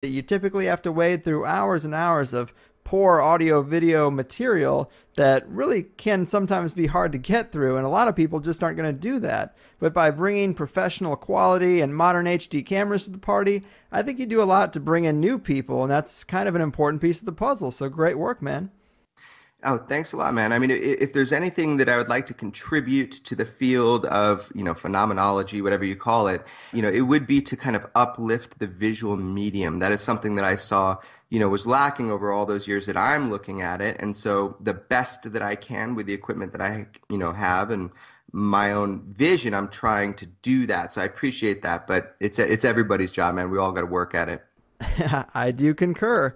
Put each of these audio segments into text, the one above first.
You typically have to wade through hours and hours of poor audio video material that really can sometimes be hard to get through, and a lot of people just aren't going to do that. But by bringing professional quality and modern HD cameras to the party, I think you do a lot to bring in new people, and that's kind of an important piece of the puzzle. So great work, man. Oh, thanks a lot, man. I mean, if there's anything that I would like to contribute to the field of, phenomenology, whatever you call it, it would be to kind of uplift the visual medium. That is something that I saw, was lacking over all those years that I'm looking at it. And so the best that I can with the equipment that I, have and my own vision, I'm trying to do that. So I appreciate that, but it's everybody's job, man. We all got to work at it. I do concur.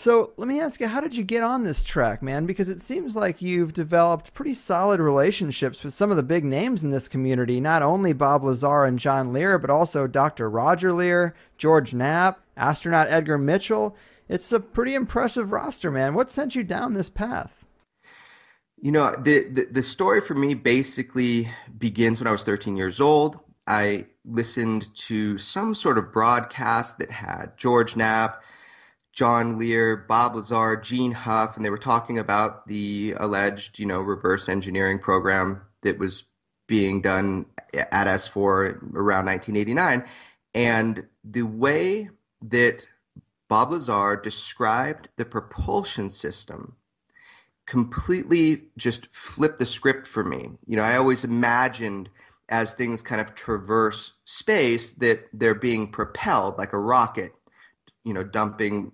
So let me ask you, how did you get on this track, man? Because it seems like you've developed pretty solid relationships with some of the big names in this community, not only Bob Lazar and John Lear, but also Dr. Roger Lear, George Knapp, astronaut Edgar Mitchell. It's a pretty impressive roster, man. What sent you down this path? The story for me basically begins when I was 13 years old. I listened to some sort of broadcast that had George Knapp, John Lear, Bob Lazar, Gene Huff, and they were talking about the alleged, reverse engineering program that was being done at S4 around 1989. And the way that Bob Lazar described the propulsion system completely just flipped the script for me. I always imagined as things kind of traverse space that they're being propelled like a rocket, dumping,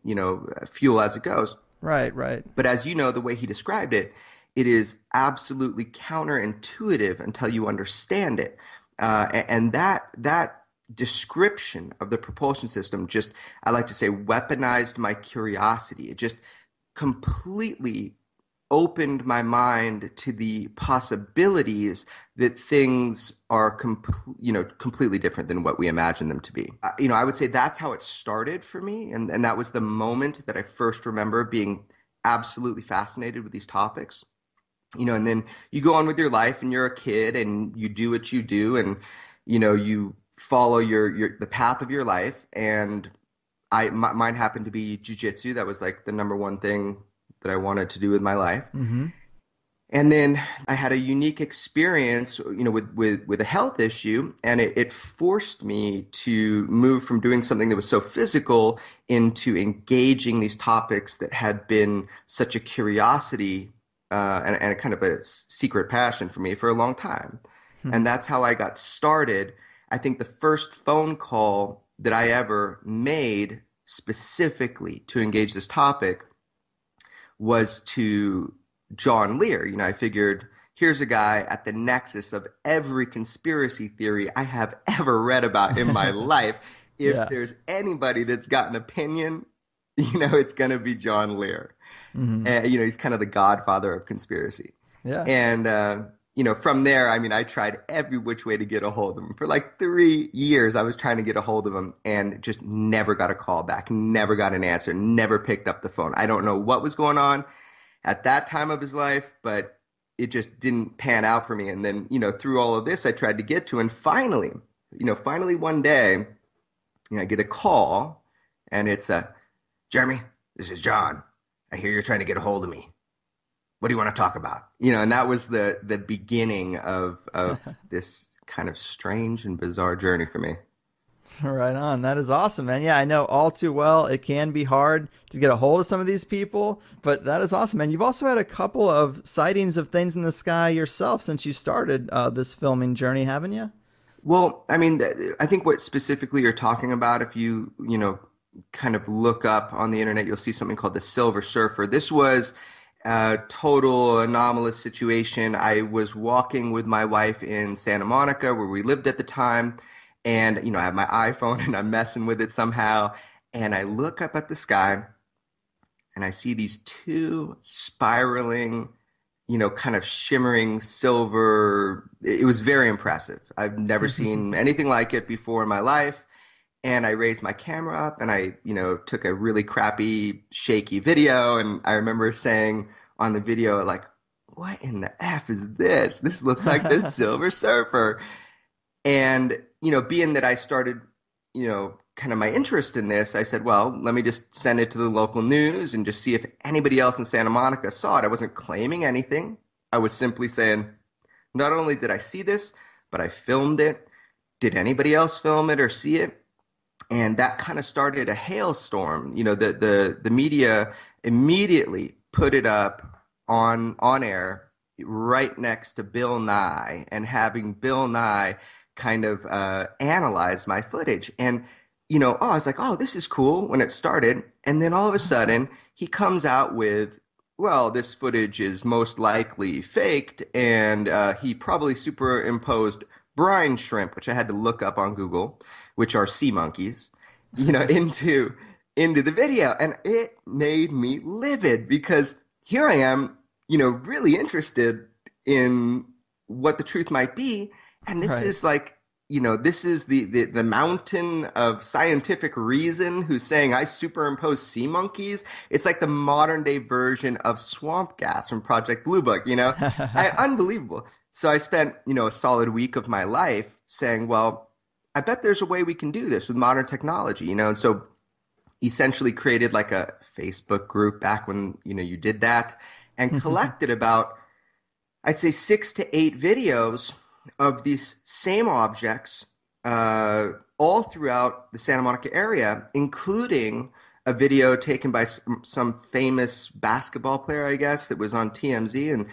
fuel as it goes. Right, right. But as you know, the way he described it, it is absolutely counterintuitive until you understand it. And that description of the propulsion system just, I like to say, weaponized my curiosity. It just completely opened my mind to the possibilities that things are completely different than what we imagine them to be. I would say that's how it started for me, and that was the moment that I first remember being absolutely fascinated with these topics. And then you go on with your life, and you're a kid, and you do what you do, and you follow the path of your life. And mine happened to be jujitsu. That was like the number one thing that I wanted to do with my life. Mm-hmm. And then I had a unique experience, with a health issue, and it forced me to move from doing something that was so physical into engaging these topics that had been such a curiosity and a kind of a secret passion for me for a long time. Hmm. And that's how I got started. I think the first phone call that I ever made specifically to engage this topic was to John Lear. I figured here's a guy at the nexus of every conspiracy theory I have ever read about in my life. If Yeah. there's anybody that's got an opinion, it's going to be John Lear. Mm-hmm. And, he's kind of the godfather of conspiracy. Yeah. And, from there, I mean, I tried every which way to get a hold of him. For like 3 years, I was trying to get a hold of him and just never got a call back, never got an answer, never picked up the phone. I don't know what was going on at that time of his life, but it just didn't pan out for me. And then, through all of this, I tried to get to, and finally one day, I get a call, and it's Jeremy, this is John. I hear you're trying to get a hold of me. What do you want to talk about? And that was the beginning of this kind of strange and bizarre journey for me. Right on. That is awesome, man. Yeah, I know all too well. It can be hard to get a hold of some of these people, but that is awesome, man. You've also had a couple of sightings of things in the sky yourself since you started this filming journey, haven't you? Well, I mean, I think what specifically you're talking about, if you, kind of look up on the internet, you'll see something called the Silver Surfer. This was a total anomalous situation. I was walking with my wife in Santa Monica, where we lived at the time. And, I have my iPhone and I'm messing with it somehow. And I look up at the sky and I see these two spiraling, kind of shimmering silver. It was very impressive. I've never seen anything like it before in my life. And I raised my camera up and I, took a really crappy, shaky video. And I remember saying on the video, like, what in the F is this? This looks like the Silver Surfer. And, being that I started, kind of my interest in this, I said, well, let me just send it to the local news and just see if anybody else in Santa Monica saw it. I wasn't claiming anything. I was simply saying, not only did I see this, but I filmed it. Did anybody else film it or see it? And that kind of started a hailstorm. The media immediately put it up on air right next to Bill Nye, and having Bill Nye kind of analyze my footage. And I was like, oh, this is cool when it started. And then all of a sudden, he comes out with, well, this footage is most likely faked, and he probably superimposed brine shrimp, which I had to look up on Google, which are sea monkeys, into the video. And it made me livid because here I am, really interested in what the truth might be. And this Right. is like, this is the mountain of scientific reason who's saying I superimpose sea monkeys. It's like the modern day version of swamp gas from Project Blue Book, unbelievable. So I spent, a solid week of my life saying, well, I bet there's a way we can do this with modern technology, and so essentially created like a Facebook group back when, you did that, and collected about, I'd say, 6 to 8 videos of these same objects all throughout the Santa Monica area, including a video taken by some famous basketball player, I guess, that was on TMZ. And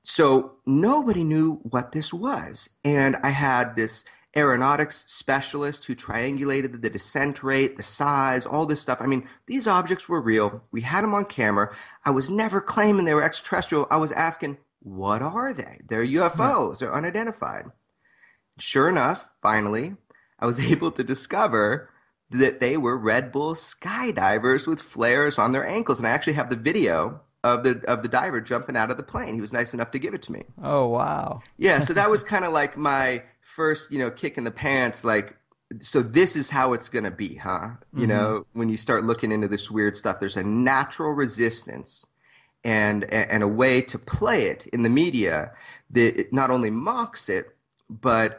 so nobody knew what this was. And I had this aeronautics specialist who triangulated the descent rate, the size, all this stuff. I mean, these objects were real. We had them on camera. I was never claiming they were extraterrestrial. I was asking, what are they? They're Yeah. UFOs. They're unidentified. Sure enough, finally, I was able to discover that they were Red Bull skydivers with flares on their ankles. And I actually have the video of the diver jumping out of the plane. He was nice enough to give it to me. Oh, wow. Yeah, so that was kind of like my first, kick in the pants. Like, so this is how it's going to be, huh? Hmm. When you start looking into this weird stuff, there's a natural resistance and a way to play it in the media that it not only mocks it, but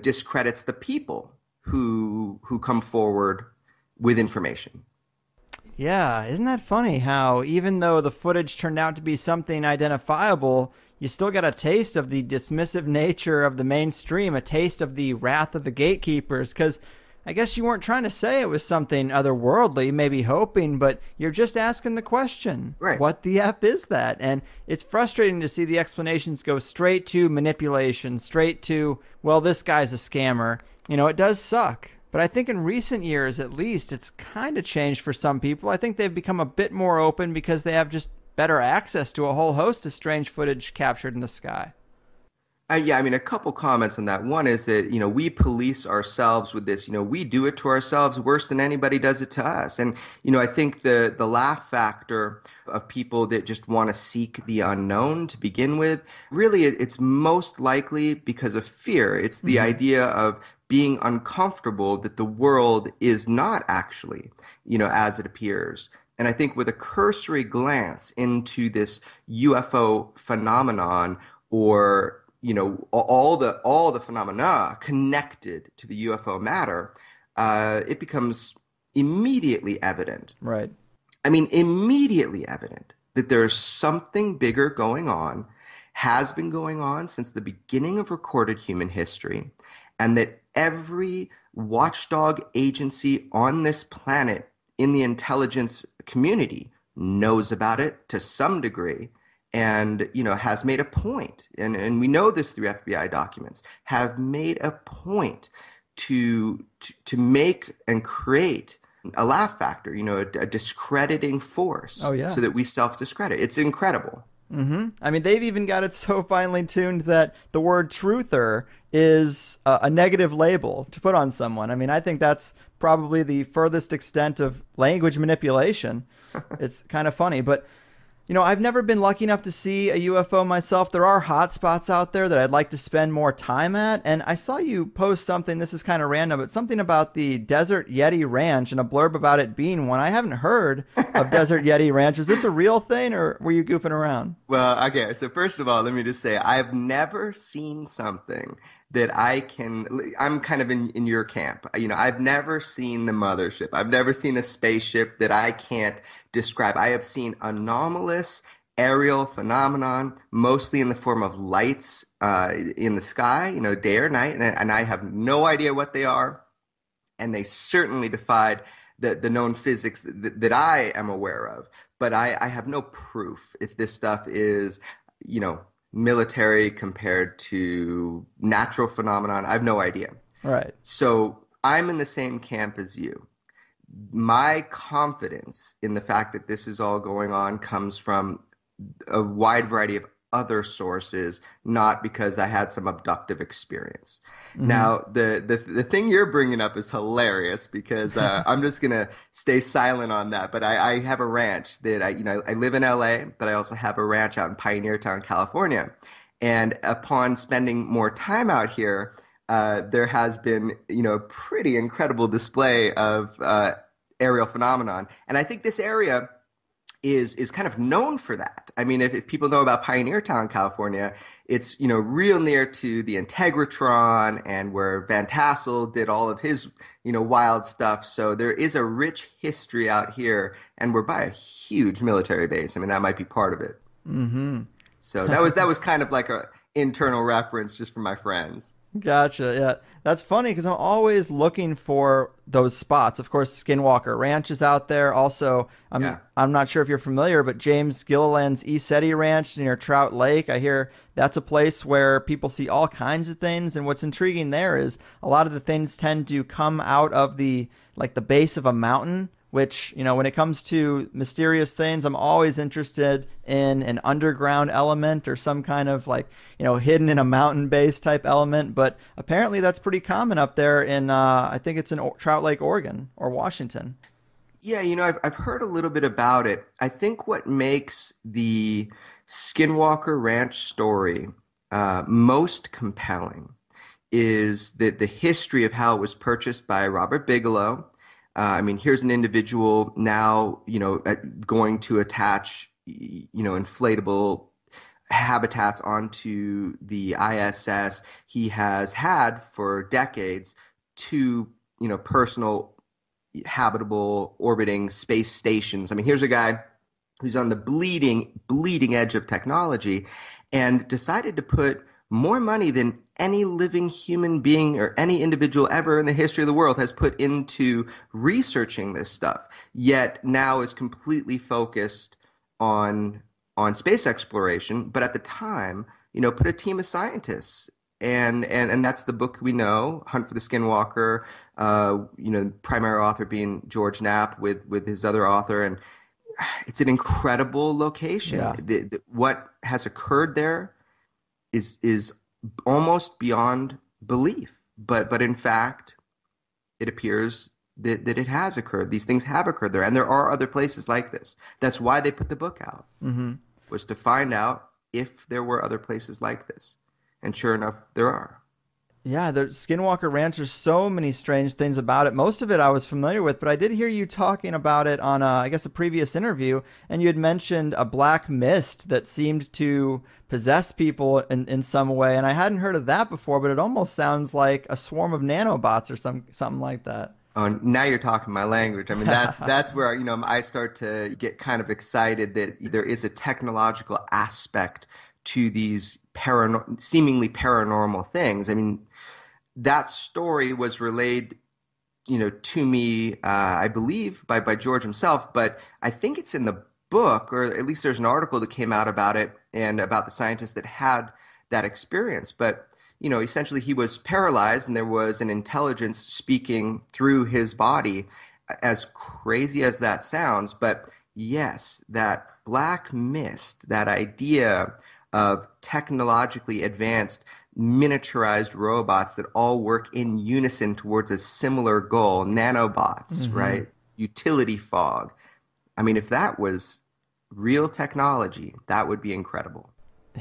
discredits the people who come forward with information. Yeah, isn't that funny how even though the footage turned out to be something identifiable, you still got a taste of the dismissive nature of the mainstream, a taste of the wrath of the gatekeepers, because I guess you weren't trying to say it was something otherworldly, maybe hoping, but you're just asking the question, Right. what the F is that? And it's frustrating to see the explanations go straight to manipulation, straight to, well, this guy's a scammer. It does suck. But I think in recent years, at least, it's kind of changed for some people. I think they've become a bit more open because they have just better access to a whole host of strange footage captured in the sky. Yeah, I mean, a couple comments on that. One is that, we police ourselves with this. We do it to ourselves worse than anybody does it to us. And, I think the laugh factor of people that just want to seek the unknown to begin with, really, it's most likely because of fear. It's the Mm-hmm. idea of being uncomfortable that the world is not actually, as it appears. And I think with a cursory glance into this UFO phenomenon, or all the phenomena connected to the UFO matter, it becomes immediately evident. Right. I mean, immediately evident that there's something bigger going on, has been going on since the beginning of recorded human history, and that every watchdog agency on this planet in the intelligence community knows about it to some degree, and has made a point, and we know this through FBI documents, have made a point to make and create a laugh factor, a discrediting force Oh, yeah. so that we self-discredit. It's incredible. Mm-hmm. I mean, they've even got it so finely tuned that the word truther is a negative label to put on someone. I mean, I think that's probably the furthest extent of language manipulation. It's kind of funny, but I've never been lucky enough to see a UFO myself. There are hot spots out there that I'd like to spend more time at. And I saw you post something, this is kind of random, but something about the Desert Yeti Ranch and a blurb about it being one. I haven't heard of Desert Yeti Ranch. Was this a real thing or were you goofing around? Well, okay, so first of all, let me just say I've never seen something that I'm kind of in your camp. You know, I've never seen the mothership. I've never seen a spaceship that I can't describe. I have seen anomalous aerial phenomenon, mostly in the form of lights in the sky, you know, day or night, and I have no idea what they are, and they certainly defied the known physics that I am aware of. But I have no proof if this stuff is, you know, military compared to natural phenomenon. I have no idea. Right. So I'm in the same camp as you. My confidence in the fact that this is all going on comes from a wide variety of other sources, not because I had some abductive experience. Hmm. Now, the thing you're bringing up is hilarious because I'm just gonna stay silent on that. But I have a ranch that I live in LA, but I also have a ranch out in Pioneer Town, California. And upon spending more time out here, there has been, you know, a pretty incredible display of aerial phenomenon. And I think this area is kind of known for that. I mean, if people know about Pioneer Town, California, it's, you know, real near to the Integratron and where Van Tassel did all of his, you know, wild stuff. So there is a rich history out here, and we're by a huge military base. I mean, that might be part of it. Hmm. So that was kind of like a internal reference just for my friends. Gotcha. Yeah, that's funny because I'm always looking for those spots. Of course, Skinwalker Ranch is out there. Also, I'm Yeah. I'm not sure if you're familiar, but James Gilliland's East Ranch near Trout Lake. I hear that's a place where people see all kinds of things. And what's intriguing there is a lot of the things tend to come out of the base of a mountain. Which, you know, when it comes to mysterious things, I'm always interested in an underground element or some kind of like, you know, hidden in a mountain base type element. But apparently that's pretty common up there in, I think it's in Trout Lake, Oregon or Washington. Yeah, you know, I've heard a little bit about it. I think what makes the Skinwalker Ranch story most compelling is the history of how it was purchased by Robert Bigelow. I mean, here's an individual now, you know, going to attach, you know, inflatable habitats onto the ISS. He has had for decades two, you know, personal habitable orbiting space stations. I mean, here's a guy who's on the bleeding edge of technology and decided to put more money than any living human being or any individual ever in the history of the world has put into researching this stuff, yet now is completely focused on space exploration. But at the time, you know, put a team of scientists, and that's the book we know, Hunt for the Skinwalker. You know, primary author being George Knapp with his other author, and it's an incredible location. Yeah. What has occurred there is almost beyond belief. But in fact, it appears that it has occurred. These things have occurred there, and there are other places like this. That's why they put the book out, Hmm. was to find out if there were other places like this. And sure enough, there are. Yeah, there's Skinwalker Ranch. There's so many strange things about it. Most of it I was familiar with, but I did hear you talking about it on, I guess, a previous interview, and you had mentioned a black mist that seemed to possess people in some way, and I hadn't heard of that before, but it almost sounds like a swarm of nanobots or something like that. Oh, now you're talking my language. I mean, that's where, you know, I start to get kind of excited that there is a technological aspect to these seemingly paranormal things. I mean, that story was relayed, you know, to me, I believe by George himself, but I think it's in the book, or at least there's an article that came out about it and about the scientist that had that experience. But, you know, essentially he was paralyzed and there was an intelligence speaking through his body, as crazy as that sounds. But yes, that black mist, that idea of technologically advanced miniaturized robots that all work in unison towards a similar goal, nanobots, Hmm. right? Utility fog. I mean, if that was real technology, that would be incredible.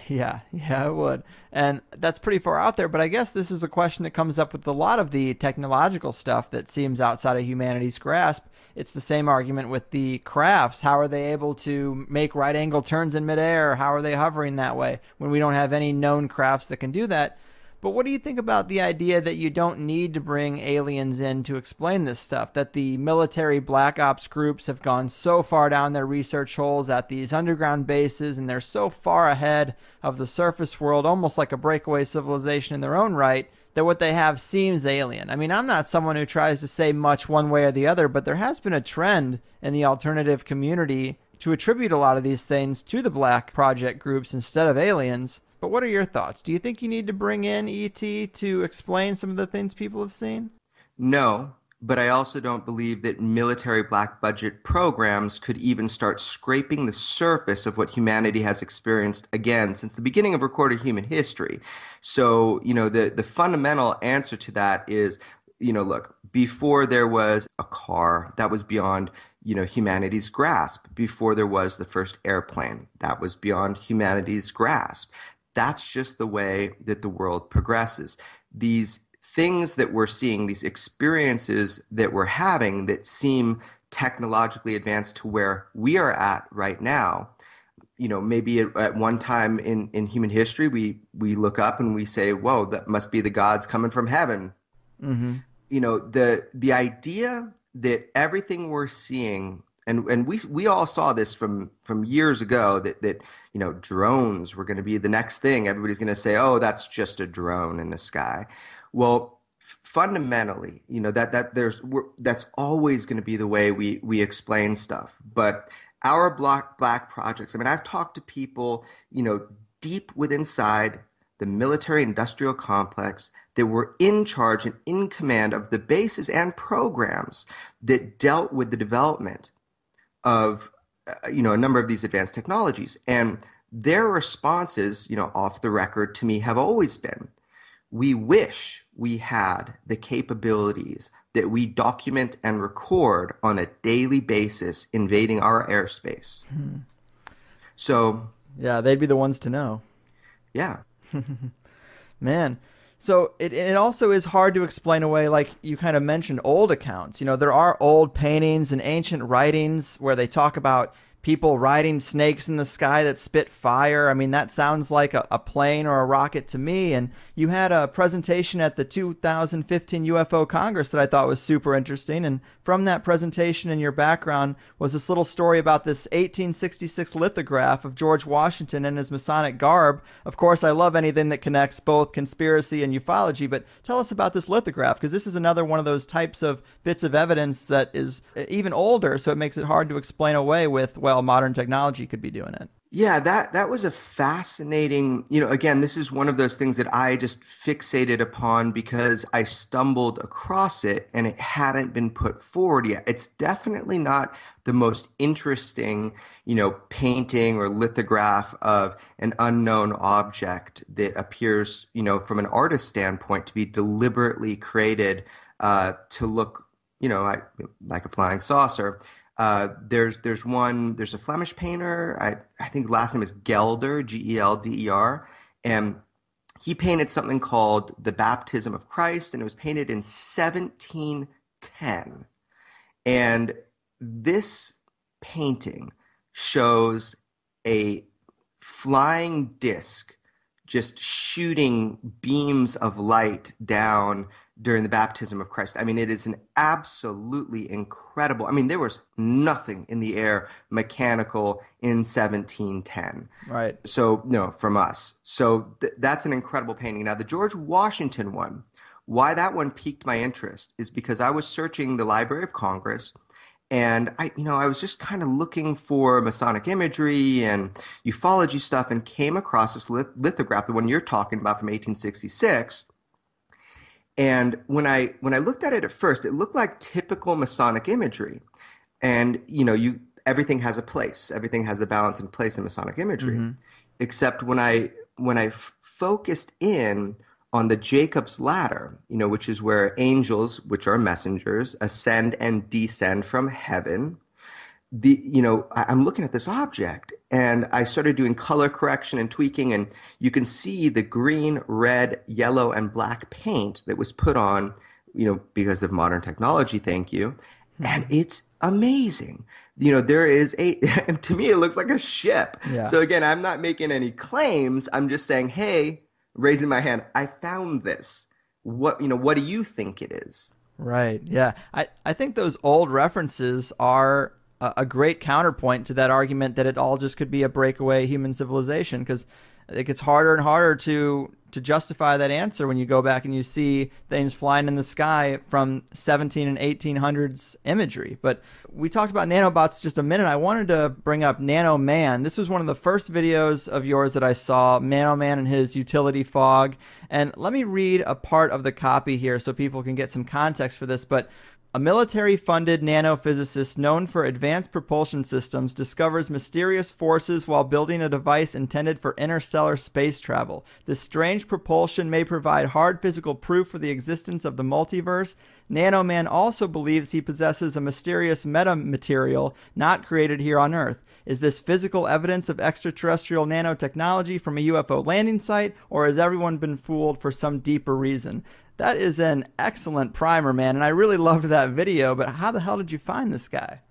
Yeah, yeah, it would. And that's pretty far out there, but I guess this is a question that comes up with a lot of the technological stuff that seems outside of humanity's grasp. It's the same argument with the crafts. How are they able to make right angle turns in midair? How are they hovering that way when we don't have any known crafts that can do that? But what do you think about the idea that you don't need to bring aliens in to explain this stuff? That the military black ops groups have gone so far down their research holes at these underground bases, and they're so far ahead of the surface world, almost like a breakaway civilization in their own right, that what they have seems alien. I mean, I'm not someone who tries to say much one way or the other, but there has been a trend in the alternative community to attribute a lot of these things to the black project groups instead of aliens. But what are your thoughts? Do you think you need to bring in ET to explain some of the things people have seen? No, but I also don't believe that military black budget programs could even start scraping the surface of what humanity has experienced again since the beginning of recorded human history. So, the fundamental answer to that is, look, before there was a car, that was beyond, humanity's grasp. Before there was the first airplane, that was beyond humanity's grasp. That's just the way that the world progresses. These things that we're seeing, these experiences that we're having that seem technologically advanced to where we are at right now, maybe at one time in human history, we look up and we say, whoa, that must be the gods coming from heaven. Mm-hmm. The idea that everything we're seeing, and we all saw this from years ago, that drones were going to be the next thing. Everybody's going to say, oh, that's just a drone in the sky. Well, fundamentally, that's always going to be the way we explain stuff. But our black projects, I mean, I've talked to people, deep within inside the military industrial complex that were in charge and in command of the bases and programs that dealt with the development of a number of these advanced technologies. And their responses, off the record to me have always been, we wish we had the capabilities that we document and record on a daily basis invading our airspace. So, yeah, they'd be the ones to know. Yeah. Man. So it also is hard to explain away, like you kind of mentioned, old accounts. There are old paintings and ancient writings where they talk about people riding snakes in the sky that spit fire. I mean, that sounds like a plane or a rocket to me. And you had a presentation at the 2015 UFO Congress that I thought was super interesting. And from that presentation in your background was this little story about this 1866 lithograph of George Washington in his Masonic garb. Of course, I love anything that connects both conspiracy and ufology, but tell us about this lithograph, because this is another one of those types of bits of evidence that is even older, so it makes it hard to explain away with, well, modern technology could be doing it. Yeah, that was a fascinating, again, this is one of those things that I just fixated upon because I stumbled across it and it hadn't been put forward yet. It's definitely not the most interesting, painting or lithograph of an unknown object that appears, from an artist standpoint to be deliberately created to look, like a flying saucer. There's a Flemish painter, I think last name is Gelder, Gelder, and he painted something called The Baptism of Christ, and it was painted in 1710. And this painting shows a flying disc just shooting beams of light down during the baptism of Christ. I mean, it is an absolutely incredible. I mean, there was nothing in the air mechanical in 1710. Right. So, from us. So that's an incredible painting. Now, the George Washington one, why that one piqued my interest is because I was searching the Library of Congress, and I was just kind of looking for Masonic imagery and ufology stuff, and came across this lithograph, the one you're talking about from 1866. And when I looked at it at first, it looked like typical Masonic imagery. And, everything has a place. Everything has a balance and place in Masonic imagery. Mm-hmm. Except when I focused in on the Jacob's ladder, which is where angels, which are messengers, ascend and descend from heaven. I'm looking at this object, and I started doing color correction and tweaking, and you can see the green, red, yellow, and black paint that was put on, because of modern technology, thank you. And it's amazing. There is and to me, it looks like a ship. Yeah. So again, I'm not making any claims. I'm just saying, hey, raising my hand. I found this. What do you think it is? Right. Yeah. I think those old references are a great counterpoint to that argument that it all just could be a breakaway human civilization, because it gets harder and harder to justify that answer when you go back and you see things flying in the sky from 17 and 1800s imagery. But we talked about nanobots just a minute. I wanted to bring up Nano Man. This was one of the first videos of yours that I saw, Nano Man and his utility fog. And let me read a part of the copy here so people can get some context for this. But a military-funded nanophysicist known for advanced propulsion systems discovers mysterious forces while building a device intended for interstellar space travel. This strange propulsion may provide hard physical proof for the existence of the multiverse. Nanoman also believes he possesses a mysterious metamaterial not created here on Earth. Is this physical evidence of extraterrestrial nanotechnology from a UFO landing site, or has everyone been fooled for some deeper reason? That is an excellent primer, man, and I really loved that video, but how the hell did you find this guy?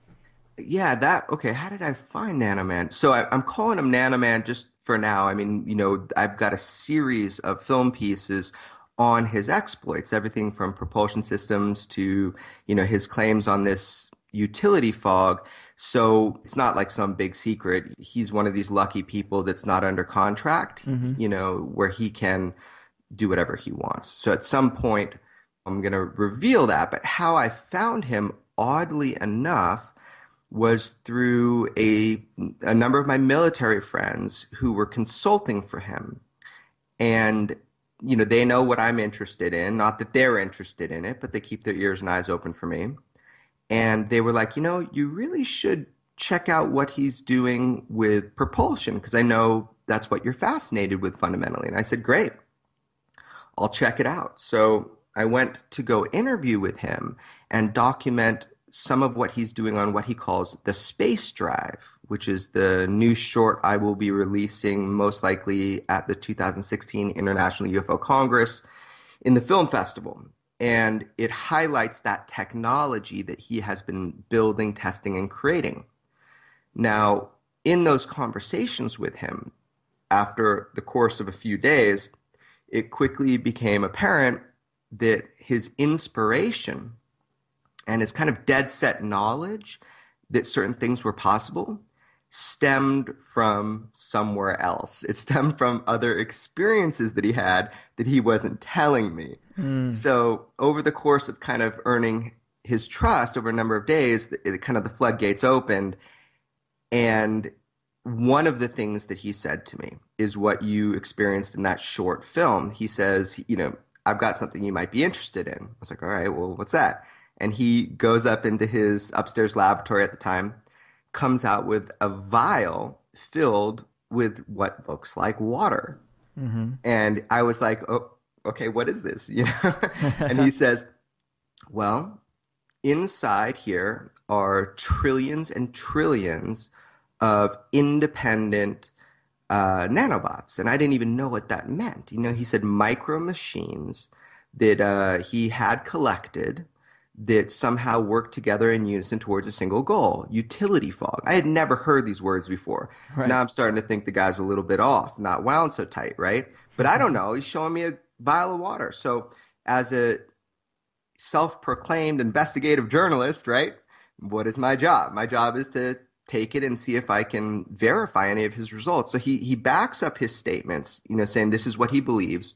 Yeah, okay. How did I find Nanoman? So I'm calling him Nanoman just for now. I mean, I've got a series of film pieces on his exploits, everything from propulsion systems to, his claims on this utility fog. So it's not like some big secret. He's one of these lucky people that's not under contract, Mm-hmm. where he can do whatever he wants. So at some point, I'm going to reveal that. But how I found him, oddly enough, was through a number of my military friends who were consulting for him. And, they know what I'm interested in. Not that they're interested in it, but they keep their ears and eyes open for me. And they were like, you really should check out what he's doing with propulsion, because I know that's what you're fascinated with fundamentally. And I said, great. I'll check it out. So I went to go interview with him and document some of what he's doing on what he calls the space drive, which is the new short I will be releasing most likely at the 2016 International UFO Congress in the film festival. And it highlights that technology that he has been building, testing, and creating. Now, in those conversations with him, after the course of a few days, it quickly became apparent that his inspiration and his kind of dead set knowledge that certain things were possible stemmed from somewhere else. It stemmed from other experiences that he had that he wasn't telling me. Mm. So over the course of kind of earning his trust over a number of days, kind of the floodgates opened. And one of the things that he said to me is what you experienced in that short film. He says, I've got something you might be interested in. I was like, all right, well, what's that? And he goes up into his upstairs laboratory at the time, comes out with a vial filled with what looks like water. Mm-hmm. And I was like, oh, okay, what is this? And he says, well, inside here are trillions and trillions of independent nanobots. And I didn't even know what that meant. He said micro machines that he had collected that somehow work together in unison towards a single goal, utility fog. I had never heard these words before. So Right. now I'm starting to think the guy's a little bit off, not wound so tight, right? But I don't know. He's showing me a vial of water. So as a self-proclaimed investigative journalist, right? What is my job? My job is to take it and see if I can verify any of his results. So he backs up his statements, saying this is what he believes,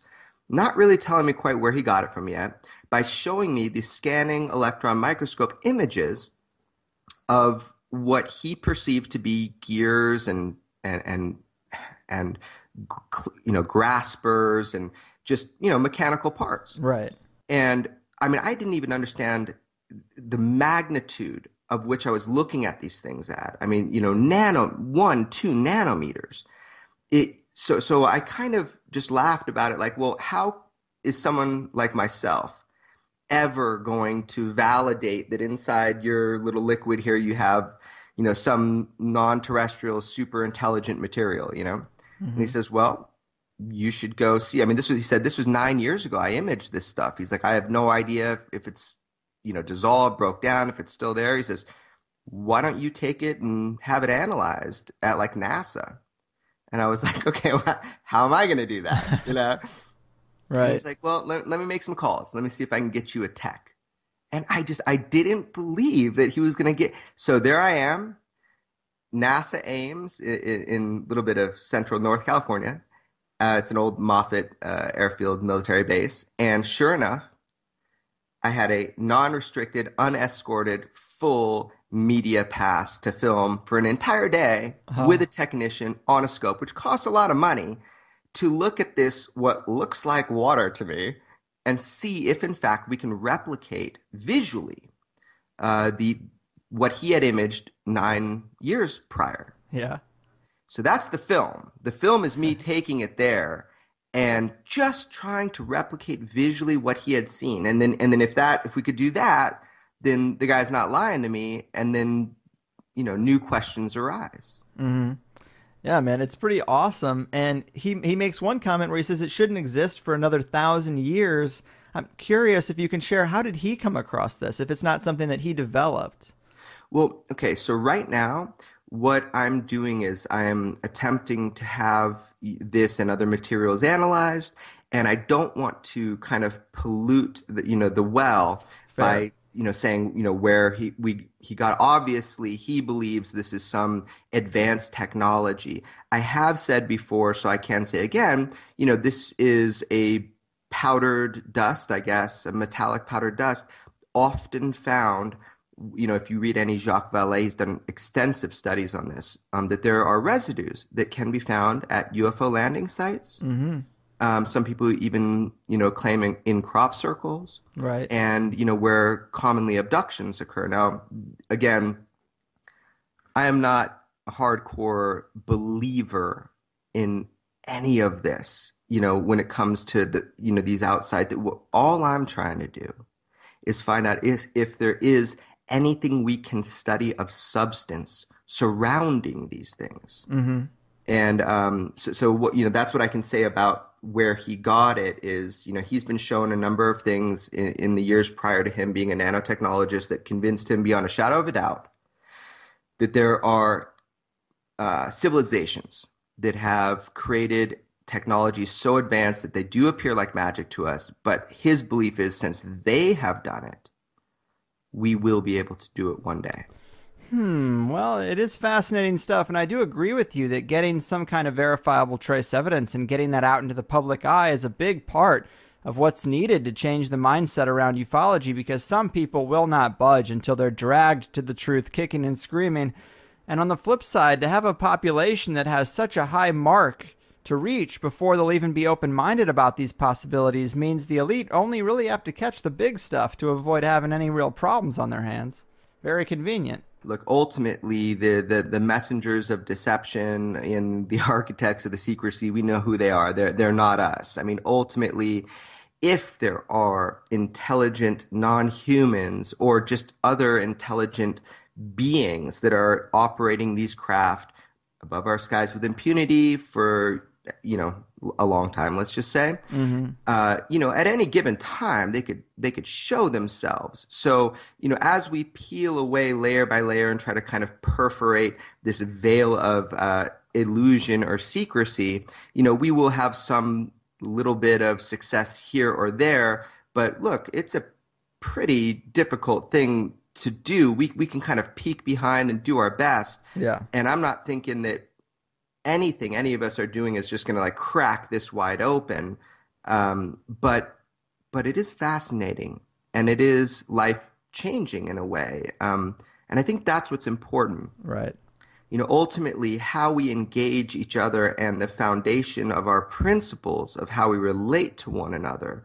not really telling me quite where he got it from yet, by showing me the scanning electron microscope images of what he perceived to be gears and graspers and just mechanical parts. Right. And I mean, I didn't even understand the magnitude of which I was looking at these things at. I mean, 2 nanometers. So I kind of just laughed about it, like, well, how is someone like myself ever going to validate that inside your little liquid here you have, some non-terrestrial, super intelligent material? And he Mm-hmm. says, well, you should go see. I mean, he said this was 9 years ago. I imaged this stuff. He's like, I have no idea if it's, dissolved, broke down, if it's still there. He says, why don't you take it and have it analyzed at like NASA? And I was like, okay, well, how am I going to do that? And Right. he's like, well, let me make some calls. Let me see if I can get you a tech. And I didn't believe that he was going to get. So there I am, NASA Ames in a little bit of central North California. It's an old Moffett airfield military base. And sure enough, I had a non-restricted, unescorted, full media pass to film for an entire day with a Oh, technician on a scope, which costs a lot of money to look at this, what looks like water to me, and see if in fact we can replicate visually the what he had imaged 9 years prior. yeah. So that's the film. The film is me taking it there and just trying to replicate visually what he had seen. And then if we could do that, then the guy's not lying to me, and then new questions arise. Hmm. Yeah, man, it's pretty awesome. And he makes one comment where he says it shouldn't exist for another 1,000 years. I'm curious if you can share, how did he come across this if it's not something that he developed? Well, okay, so right now, what I'm doing is I am attempting to have this and other materials analyzed, and I don't want to kind of pollute the well Fair. by saying where he got. Obviously, he believes this is some advanced technology. I have said before, so I can say again, this is a powdered dust, I guess, a metallic powdered dust, often found, if you read any Jacques Vallée, he's done extensive studies on this, that there are residues that can be found at UFO landing sites. Hmm. Some people even, claiming in crop circles Right. and, where commonly abductions occur. Now, again, I am not a hardcore believer in any of this, when it comes to these outside, that all I'm trying to do is find out if there is anything we can study of substance surrounding these things. Hmm. And so what that's what I can say about where he got it is, he's been shown a number of things in the years prior to him being a nanotechnologist that convinced him beyond a shadow of a doubt that there are civilizations that have created technology so advanced that they do appear like magic to us. But his belief is, since they have done it, we will be able to do it one day. Well, it is fascinating stuff, and I do agree with you that getting some kind of verifiable trace evidence and getting that out into the public eye is a big part of what's needed to change the mindset around ufology, because some people will not budge until they're dragged to the truth kicking and screaming. And on the flip side, to have a population that has such a high mark to reach before they'll even be open-minded about these possibilities means the elite only really have to catch the big stuff to avoid having any real problems on their hands. Very convenient. Look, ultimately, the messengers of deception and the architects of the secrecy, we know who they are. They're not us. I mean, ultimately, if there are intelligent non-humans or just other intelligent beings that are operating these craft above our skies with impunity for, a long time, let's just say, Hmm. at any given time, they could show themselves. So, as we peel away layer by layer and try to kind of perforate this veil of illusion or secrecy, we will have some little bit of success here or there. But look, it's a pretty difficult thing to do. We can kind of peek behind and do our best. Yeah. And I'm not thinking that anything any of us are doing is just going to like crack this wide open. But it is fascinating, and it is life changing in a way. And I think that's what's important. Right. Ultimately, how we engage each other and the foundation of our principles of how we relate to one another.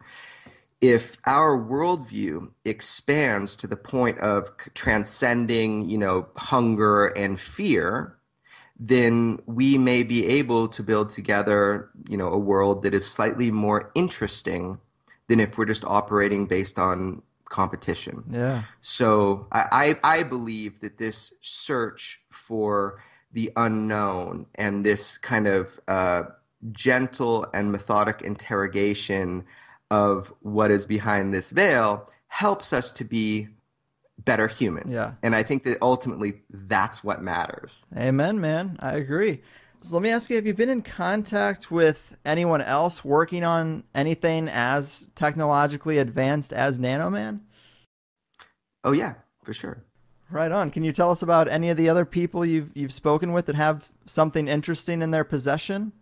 If our worldview expands to the point of transcending, hunger and fear, then we may be able to build together, a world that is slightly more interesting than if we're just operating based on competition. Yeah. So I believe that this search for the unknown and this kind of gentle and methodic interrogation of what is behind this veil helps us to be better humans. Yeah. And I think that ultimately that's what matters. Amen, man. I agree. So let me ask you, have you been in contact with anyone else working on anything as technologically advanced as Nanoman? Oh yeah, for sure. Right on. Can you tell us about any of the other people you've spoken with that have something interesting in their possession?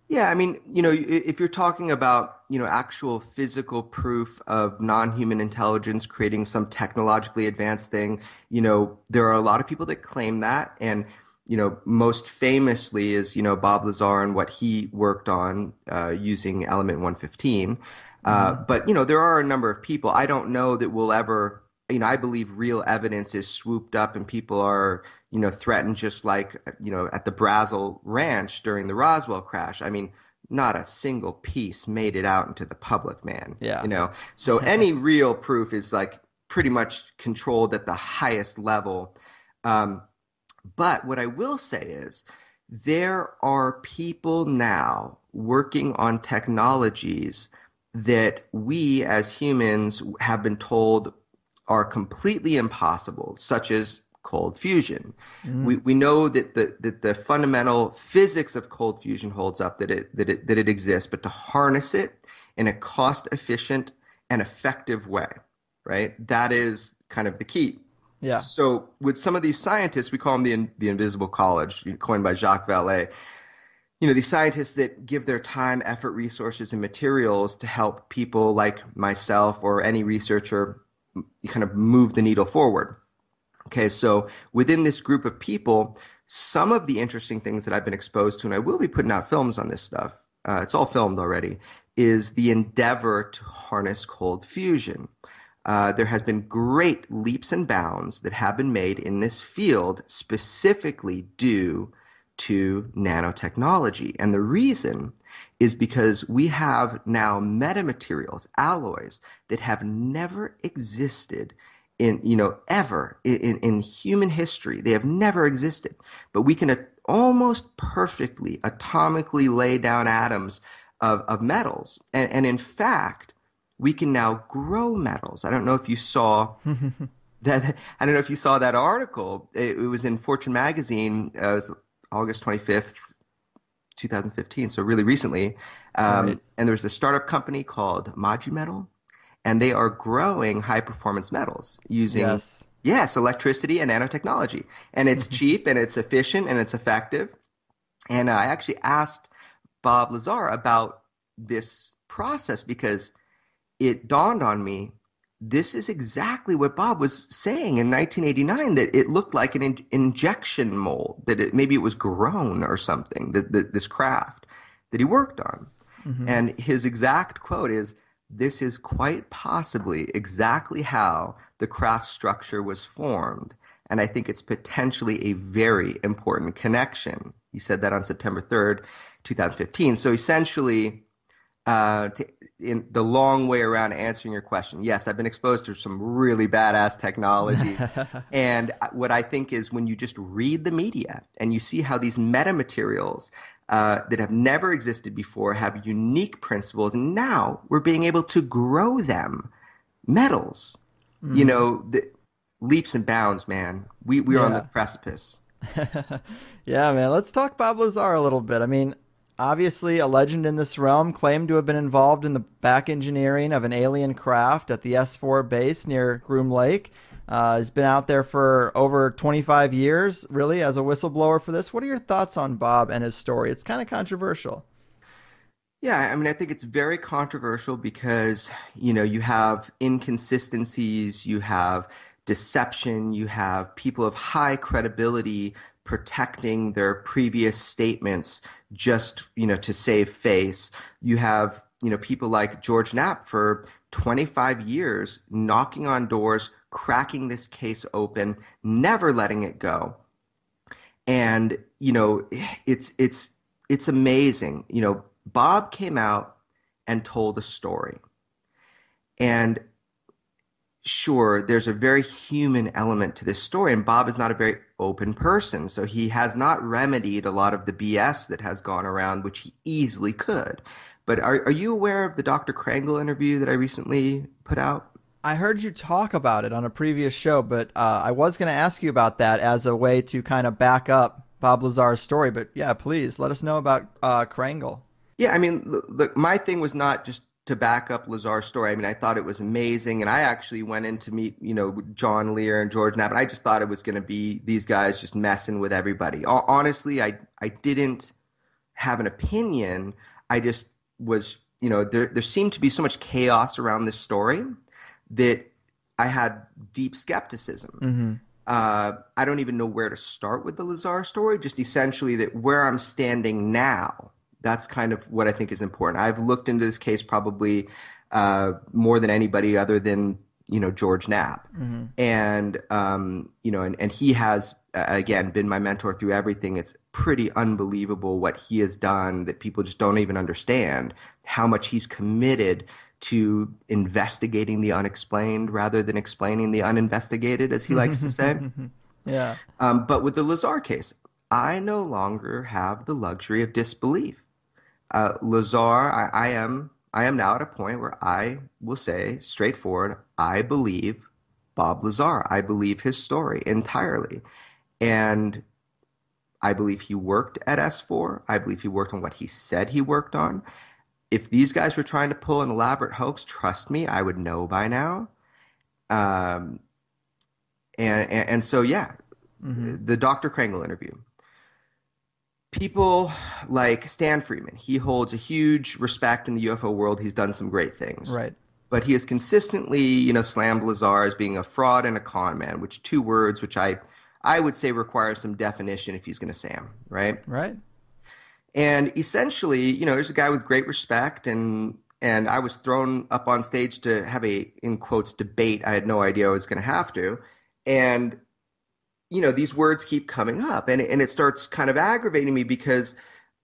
Yeah, I mean, if you're talking about, actual physical proof of non-human intelligence creating some technologically advanced thing, there are a lot of people that claim that. And, most famously is, Bob Lazar and what he worked on using element 115. Mm-hmm. But, there are a number of people. I don't know that we'll ever, I believe real evidence is swooped up and people are threatened just like, at the Brazel Ranch during the Roswell crash. I mean, not a single piece made it out into the public, man. Yeah. So any real proof is like pretty much controlled at the highest level. Um, but what I will say is there are people now working on technologies that we as humans have been told are completely impossible, such as cold fusion. Mm. We know that the fundamental physics of cold fusion holds up, that it exists, but to harness it in a cost efficient and effective way, right? That is kind of the key. Yeah. So with some of these scientists, we call them the invisible college, coined by Jacques Vallée. These scientists that give their time, effort, resources, and materials to help people like myself or any researcher kind of move the needle forward. Okay, so within this group of people, some of the interesting things that I've been exposed to, and I will be putting out films on this stuff, it's all filmed already, is the endeavor to harness cold fusion. There has been great leaps and bounds that have been made in this field specifically due to nanotechnology. And the reason is because we have now metamaterials, alloys that have never existed in, ever in human history. They have never existed. But we can almost perfectly atomically lay down atoms of metals. And in fact, we can now grow metals. I don't know if you saw that. I don't know if you saw that article. It was in Fortune magazine. It was August 25th, 2015. So really recently. Right. And there was a startup company called Maju Metal, and they are growing high performance metals using, Yes. yes, electricity and nanotechnology. And it's cheap and it's efficient and it's effective. And I actually asked Bob Lazar about this process because it dawned on me this is exactly what Bob was saying in 1989, that it looked like an injection mold, that maybe it was grown or something, this craft that he worked on. Mm-hmm. And his exact quote is, "This is quite possibly exactly how the craft structure was formed. And I think it's potentially a very important connection." He said that on September 3rd, 2015. So essentially, in the long way around answering your question, yes, I've been exposed to some really badass technologies. And what I think is when you just read the media and you see how these metamaterials that have never existed before have unique principles, and now we're being able to grow them, metals, Mm-hmm. the leaps and bounds, man. We are on the Yeah. precipice. Yeah, man. Let's talk Bob Lazar a little bit. I mean, obviously, a legend in this realm, claimed to have been involved in the back engineering of an alien craft at the S4 base near Groom Lake. He's been out there for over 25 years, really, as a whistleblower for this. What are your thoughts on Bob and his story? It's kind of controversial. Yeah, I mean, I think it's very controversial because, you have inconsistencies, you have deception, you have people of high credibility protecting their previous statements just, to save face. You have, people like George Knapp for 25 years knocking on doors, cracking this case open, never letting it go. And, it's amazing. Bob came out and told a story. And sure, there's a very human element to this story. And Bob is not a very open person. So he has not remedied a lot of the BS that has gone around, which he easily could. But are you aware of the Dr. Krangle interview that I recently put out? I heard you talk about it on a previous show, but I was going to ask you about that as a way to kind of back up Bob Lazar's story. But yeah, please let us know about Krangle. Yeah, I mean, look, my thing was not just to back up Lazar's story. I mean, I thought it was amazing, and I actually went in to meet, John Lear and George Knapp, and I just thought it was going to be these guys just messing with everybody. Honestly, I didn't have an opinion. I just was, there seemed to be so much chaos around this story that I had deep skepticism. Mm-hmm. I don't even know where to start with the Lazar story, just essentially that where I'm standing now, that's kind of what I think is important. I've looked into this case probably more than anybody other than, George Knapp. Mm-hmm. And, and he has, again, been my mentor through everything. It's pretty unbelievable what he has done that people just don't even understand, how much he's committed to investigating the unexplained rather than explaining the uninvestigated, as he likes to say. Yeah. But with the Lazar case, I no longer have the luxury of disbelief. Lazar, I am now at a point where I will say straightforward, I believe Bob Lazar. I believe his story entirely. And I believe he worked at S4. I believe he worked on what he said he worked on. If these guys were trying to pull an elaborate hoax, trust me, I would know by now. And so, yeah, Mm-hmm. the Dr. Krangle interview. People like Stan Freeman, he holds a huge respect in the UFO world. He's done some great things. Right. But he has consistently, slammed Lazar as being a fraud and a con man, which two words which I would say require some definition if he's going to say them, right? Right. And essentially, there's a guy with great respect, and I was thrown up on stage to have a, in quotes, debate. I had no idea I was going to have to. And these words keep coming up, and it starts kind of aggravating me because,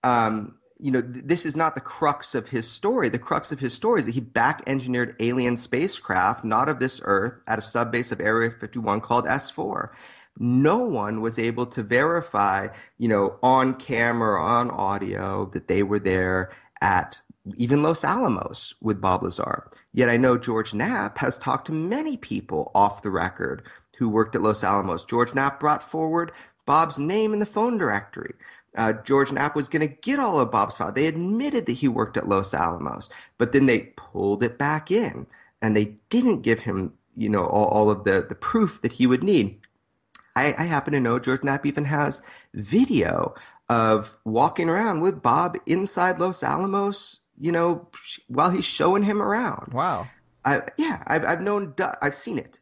this is not the crux of his story. The crux of his story is that he back-engineered alien spacecraft, not of this Earth, at a subbase of Area 51 called S4. No one was able to verify, on camera or on audio that they were there at even Los Alamos with Bob Lazar. Yet I know George Knapp has talked to many people off the record who worked at Los Alamos. George Knapp brought forward Bob's name in the phone directory. George Knapp was going to get all of Bob's files. They admitted that he worked at Los Alamos, but then they pulled it back in, and they didn't give him, all of the proof that he would need. I happen to know George Knapp even has video of walking around with Bob inside Los Alamos, while he's showing him around. Wow. I've seen it.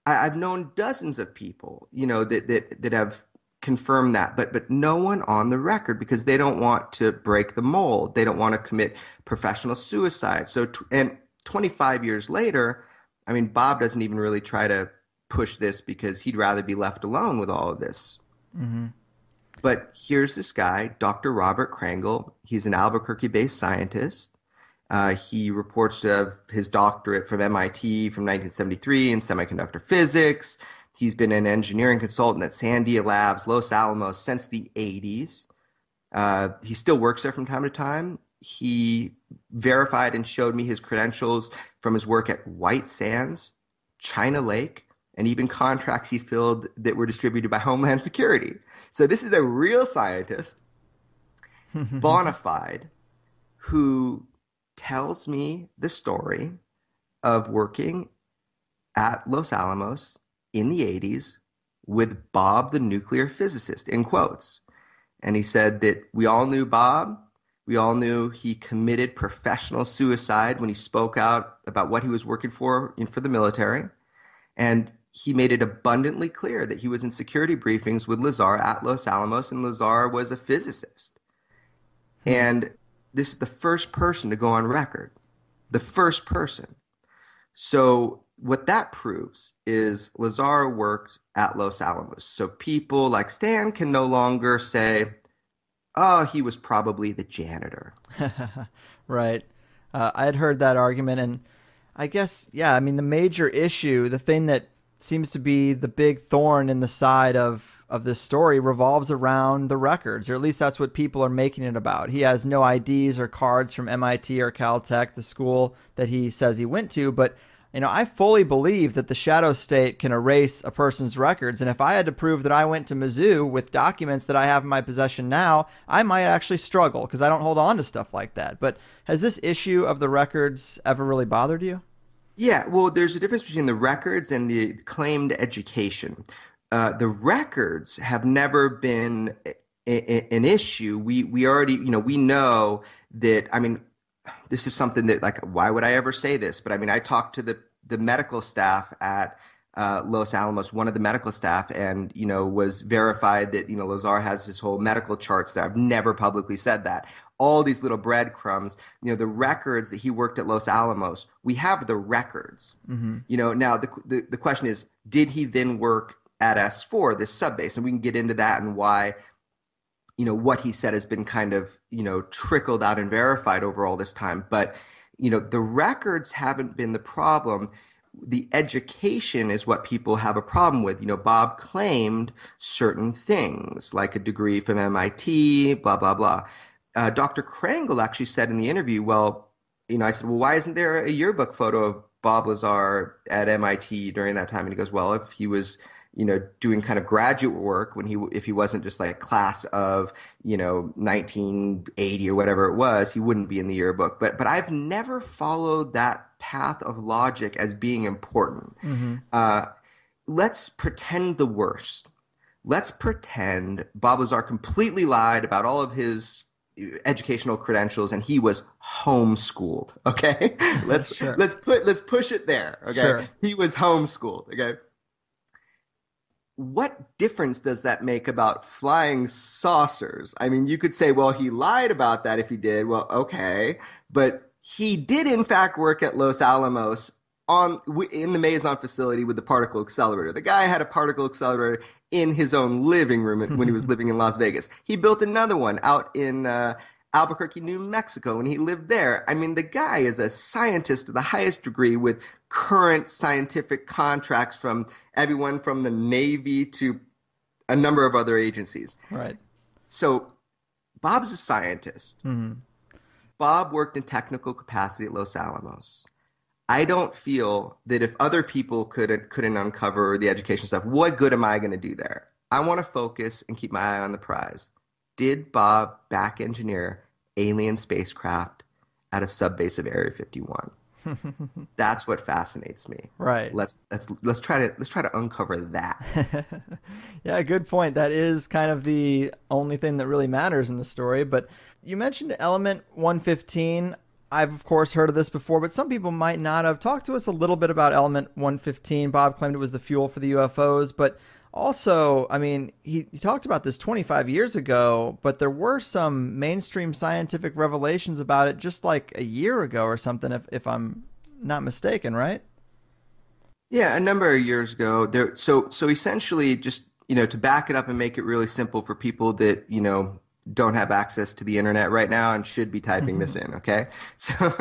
I've known dozens of people, that have confirmed that, but no one on the record because they don't want to break the mold. They don't want to commit professional suicide. So, and 25 years later, I mean, Bob doesn't even really try to push this because he'd rather be left alone with all of this. Mm-hmm. But here's this guy, Dr. Robert Krangle. He's an Albuquerque-based scientist. He reports to have his doctorate from MIT from 1973 in semiconductor physics. He's been an engineering consultant at Sandia Labs, Los Alamos since the 80s. He still works there from time to time. He verified and showed me his credentials from his work at White Sands, China Lake, and even contracts he filled that were distributed by Homeland Security. So this is a real scientist, bona fide, who tells me the story of working at Los Alamos in the 80s with Bob the nuclear physicist, in quotes. And he said that we all knew Bob. We all knew he committed professional suicide when he spoke out about what he was working for the military. And he made it abundantly clear that he was in security briefings with Lazar at Los Alamos, and Lazar was a physicist. And this is the first person to go on record. The first person. So what that proves is Lazar worked at Los Alamos. So people like Stan can no longer say, oh, he was probably the janitor. Right. I had heard that argument, and I guess, yeah, I mean, the major issue, the thing that seems to be the big thorn in the side of this story revolves around the records, or at least that's what people are making it about. He has no IDs or cards from MIT or Caltech, the school that he says he went to, but I fully believe that the shadow state can erase a person's records. And if I had to prove that I went to Mizzou with documents that I have in my possession now, I might actually struggle because I don't hold on to stuff like that. But has this issue of the records ever really bothered you? Yeah, well, there's a difference between the records and the claimed education. The records have never been an issue. We already, we know that. I mean, this is something that, like, why would I ever say this? But I mean, I talked to the medical staff at Los Alamos, one of the medical staff, and was verified that Lazar has his whole medical charts that I've never publicly said that. All these little breadcrumbs, the records that he worked at Los Alamos, we have the records. Mm-hmm. Now the question is, did he then work at S4, this subbase? And we can get into that and why, what he said has been kind of, trickled out and verified over all this time. But, the records haven't been the problem. The education is what people have a problem with. Bob claimed certain things, like a degree from MIT, blah, blah, blah. Dr. Krangle actually said in the interview, well, I said, well, why isn't there a yearbook photo of Bob Lazar at MIT during that time? And he goes, well, if he was, doing kind of graduate work if he wasn't just like class of, 1980 or whatever it was, he wouldn't be in the yearbook. But I've never followed that path of logic as being important. Mm-hmm. Let's pretend the worst. Let's pretend Bob Lazar completely lied about all of his educational credentials and he was homeschooled. Okay, Sure. let's push it there. Okay, Sure. he was homeschooled. Okay, what difference does that make about flying saucers? I mean, you could say, well, he lied about that if he did. Well, okay, but he did in fact work at Los Alamos in the Maison facility with the particle accelerator. The guy had a particle accelerator in his own living room when he was living in Las Vegas. He built another one out in Albuquerque, New Mexico, when he lived there. I mean, the guy is a scientist to the highest degree with current scientific contracts from everyone from the Navy to a number of other agencies. Right. So Bob's a scientist. Mm-hmm. Bob worked in technical capacity at Los Alamos. I don't feel that if other people couldn't uncover the education stuff, what good am I going to do there? I want to focus and keep my eye on the prize. Did Bob back engineer alien spacecraft at a subbase of Area 51? That's what fascinates me. Right. Let's try to uncover that. Yeah, good point. That is kind of the only thing that really matters in the story. But you mentioned element 115. I've, of course, heard of this before, but some people might not have. Talked to us a little bit about element 115. Bob claimed it was the fuel for the UFOs, but also, I mean, he talked about this 25 years ago, but there were some mainstream scientific revelations about it just like a year ago or something, if I'm not mistaken, right? Yeah, a number of years ago. So essentially, just to back it up and make it really simple for people that don't have access to the internet right now and should be typing this in, okay? So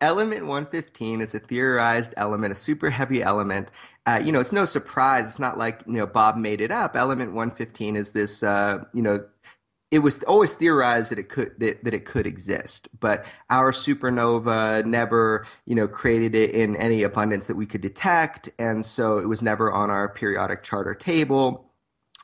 element 115 is a theorized element, a super heavy element. It's no surprise. It's not like, Bob made it up. Element 115 is this, it was always theorized that it could exist, but our supernova never, created it in any abundance that we could detect, and so it was never on our periodic charter table.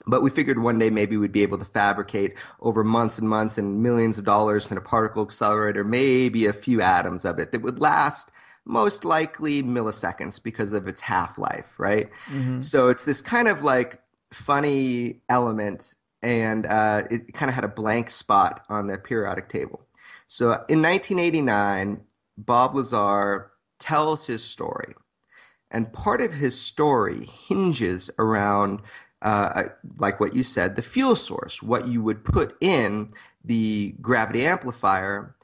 But we figured one day maybe we'd be able to fabricate over months and months and millions of dollars in a particle accelerator, maybe a few atoms of it that would last most likely milliseconds because of its half-life, right? Mm-hmm. So it's this kind of like funny element, and it kind of had a blank spot on the periodic table. So in 1989, Bob Lazar tells his story, and part of his story hinges around like what you said, the fuel source, what you would put in the gravity amplifier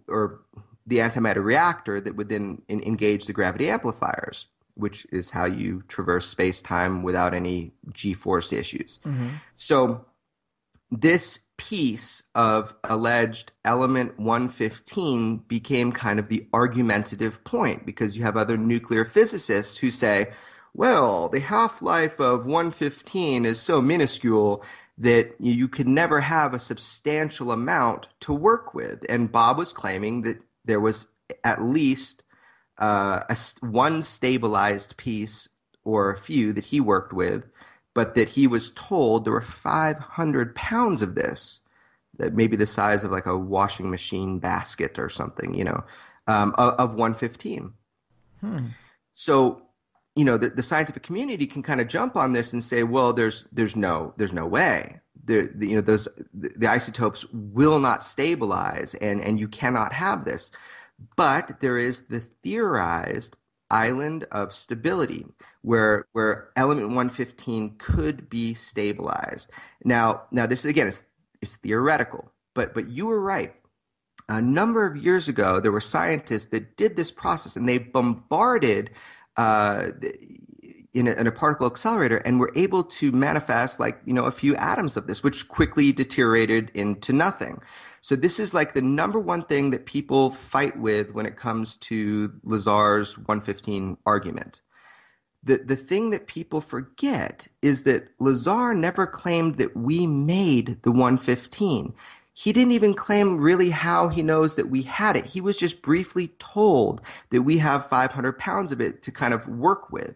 or the antimatter reactor that would then engage the gravity amplifiers, which is how you traverse space-time without any G-force issues. Mm-hmm. So this piece of alleged element 115 became kind of the argumentative point, because you have other nuclear physicists who say, well, the half-life of 115 is so minuscule that you could never have a substantial amount to work with. And Bob was claiming that there was at least one stabilized piece or a few that he worked with, but that he was told there were 500 pounds of this, that maybe the size of like a washing machine basket or something, of 115. Hmm. So, the scientific community can kind of jump on this and say, well, there's no way. The isotopes will not stabilize, and you cannot have this. But there is the theorized island of stability where element 115 could be stabilized. Now this again is theoretical, but you were right. A number of years ago, there were scientists that did this process, and they bombarded uh, in a particle accelerator, and were able to manifest a few atoms of this, which quickly deteriorated into nothing. So this is like the number one thing that people fight with when it comes to Lazar's 115 argument. The thing that people forget is that Lazar never claimed that we made the 115. He didn't even claim really how he knows that we had it. He was just briefly told that we have 500 pounds of it to kind of work with.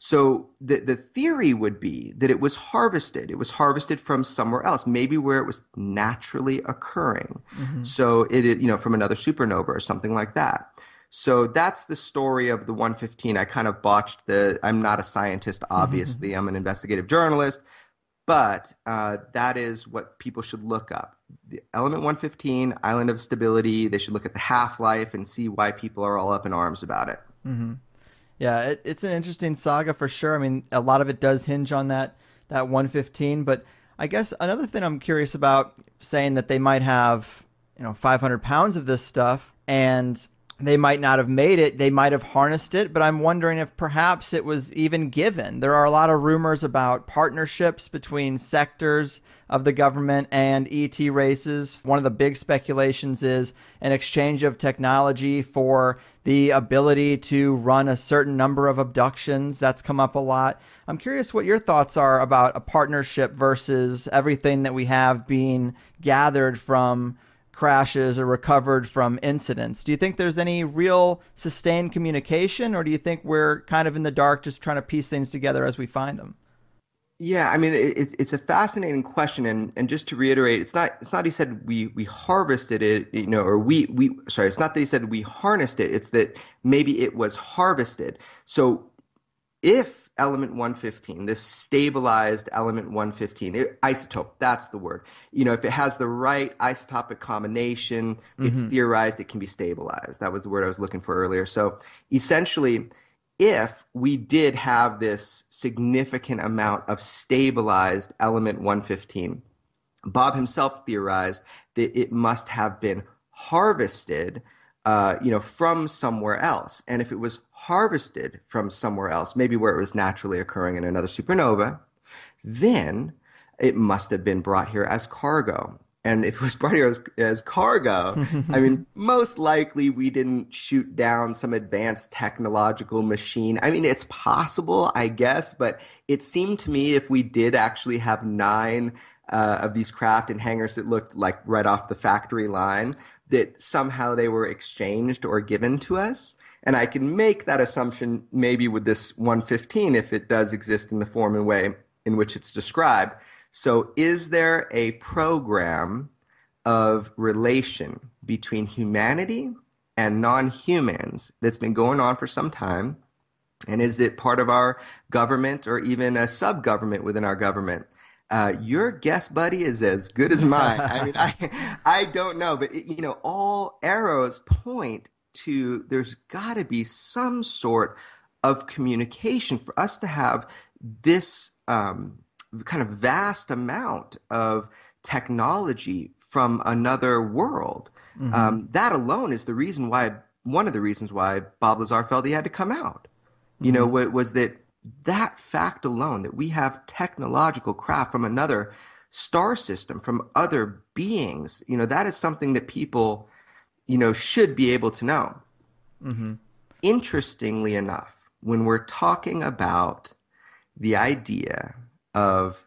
So the theory would be that it was harvested. It was harvested from somewhere else, maybe where it was naturally occurring. Hmm. So from another supernova or something like that. So that's the story of the 115. I kind of botched I'm not a scientist, obviously. I'm an investigative journalist, but that is what people should look up. The element 115, island of stability. They should look at the half-life and see why people are all up in arms about it. Hmm. Yeah, it's an interesting saga for sure. I mean, a lot of it does hinge on that 115, but I guess another thing I'm curious about, saying that they might have, 500 pounds of this stuff, and they might not have made it. They might have harnessed it, but I'm wondering if perhaps it was even given. There are a lot of rumors about partnerships between sectors of the government and ET races. One of the big speculations is an exchange of technology for the ability to run a certain number of abductions. That's come up a lot. I'm curious what your thoughts are about a partnership versus everything that we have being gathered from crashes or recovered from incidents. Do you think there's any real sustained communication, or do you think we're kind of in the dark just trying to piece things together as we find them? Yeah, I mean it's a fascinating question, and just to reiterate, it's not he said we harvested it, or we sorry, it's not that he said we harnessed it, it's that maybe it was harvested. So if element 115, this stabilized element 115, isotope, that's the word. If it has the right isotopic combination, it's Hmm. theorized it can be stabilized. That was the word I was looking for earlier. So essentially, if we did have this significant amount of stabilized element 115, Bob himself theorized that it must have been harvested, from somewhere else. And if it was harvested from somewhere else, maybe where it was naturally occurring in another supernova, then it must have been brought here as cargo. And if it was brought here as cargo, I mean, most likely we didn't shoot down some advanced technological machine. I mean, it's possible, I guess, but it seemed to me if we did actually have nine of these craft in hangars that looked like right off the factory line, that somehow they were exchanged or given to us. And I can make that assumption maybe with this 115 if it does exist in the form and way in which it's described. So, is there a program of relation between humanity and non-humans that's been going on for some time? And is it part of our government or even a sub-government within our government? Your guess, buddy, is as good as mine. I mean, I don't know, but all arrows point to there's got to be some sort of communication for us to have this kind of vast amount of technology from another world. Hmm. That alone is one of the reasons why Bob Lazar felt he had to come out. Hmm. Was that fact alone, that we have technological craft from another star system, from other beings, that is something that people, should be able to know. Hmm. Interestingly enough, when we're talking about the idea of,